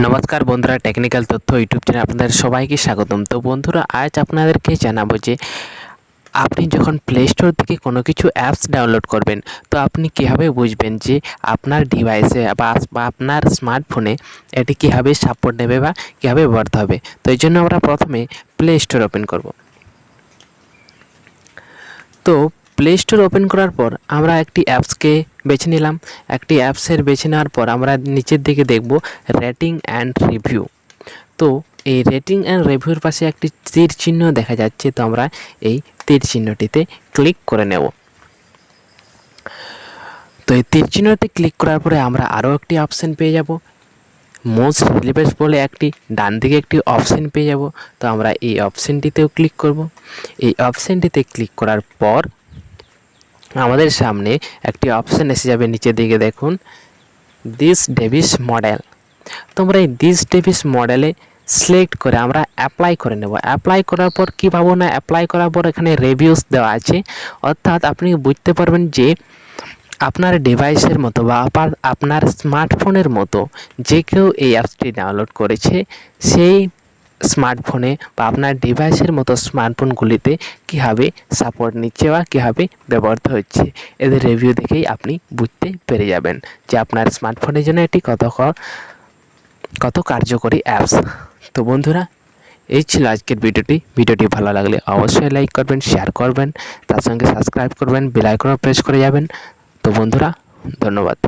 নমস্কার বন্ধুরা, টেকনিক্যাল তথ্য ইউটিউব চ্যানেলে আপনাদের সবাইকে স্বাগতম। তো বন্ধুরা, আজ আপনাদেরকে জানাবো যে আপনি যখন প্লে স্টোর থেকে কোনো কিছু অ্যাপস ডাউনলোড করবেন, তো আপনি কীভাবে বুঝবেন যে আপনার ডিভাইসে বা আপনার স্মার্টফোনে এটি কীভাবে সাপোর্ট নেবে বা কীভাবে ব্যবহৃত হবে। তো এই জন্য আমরা প্রথমে প্লে স্টোর ওপেন করব। তো প্লে স্টোর ওপেন করার পর আমরা একটি অ্যাপসকে বেছে নিলাম। একটি অ্যাপসের বেছে নেওয়ার পর আমরা নিচের দিকে দেখব রেটিং অ্যান্ড রিভিউ। তো এই রেটিং অ্যান্ড রিভিউর পাশে একটি তীর চিহ্ন দেখা যাচ্ছে, তো আমরা এই তীর চিহ্নটিতে ক্লিক করে নেব। তো এই তীর চিহ্নতে ক্লিক করার পরে আমরা আরও একটি অপশান পেয়ে যাব, মোস্ট রিলেভেন্ট বলে একটি ডান দিকে একটি অপশান পেয়ে যাব। তো আমরা এই অপশানটিতেও ক্লিক করব। এই অপশানটিতে ক্লিক করার পর আমাদের সামনে একটি অপশান এসে যাবে, নিচের দিকে দেখুন দিস ডেভিস মডেল। তো আমরা এই দিস ডেভিস মডেলে সিলেক্ট করে আমরা অ্যাপ্লাই করে নেব। অ্যাপ্লাই করার পর কী পাবো না, অ্যাপ্লাই করার পর এখানে রিভিউস দেওয়া আছে, অর্থাৎ আপনি বুঝতে পারবেন যে আপনার ডিভাইসের মতো বা আপনার স্মার্টফোনের মতো যে কেউ এই অ্যাপসটি ডাউনলোড করেছে, সেই স্মার্টফোনে বা আপনার ডিভাইসের মতো স্মার্টফোনগুলিতে কীভাবে সাপোর্ট নিচ্ছে বা কীভাবে ব্যবহৃত হচ্ছে, এদের রিভিউ দেখেই আপনি বুঝতে পেরে যাবেন যে আপনার স্মার্টফোনের জন্য এটি কত কার্যকরী অ্যাপস। তো বন্ধুরা, এই ছিল আজকের ভিডিওটি ভালো লাগলে অবশ্যই লাইক করবেন, শেয়ার করবেন, তার সঙ্গে সাবস্ক্রাইব করবেন, বেল আইকনও প্রেস করে যাবেন। তো বন্ধুরা, ধন্যবাদ।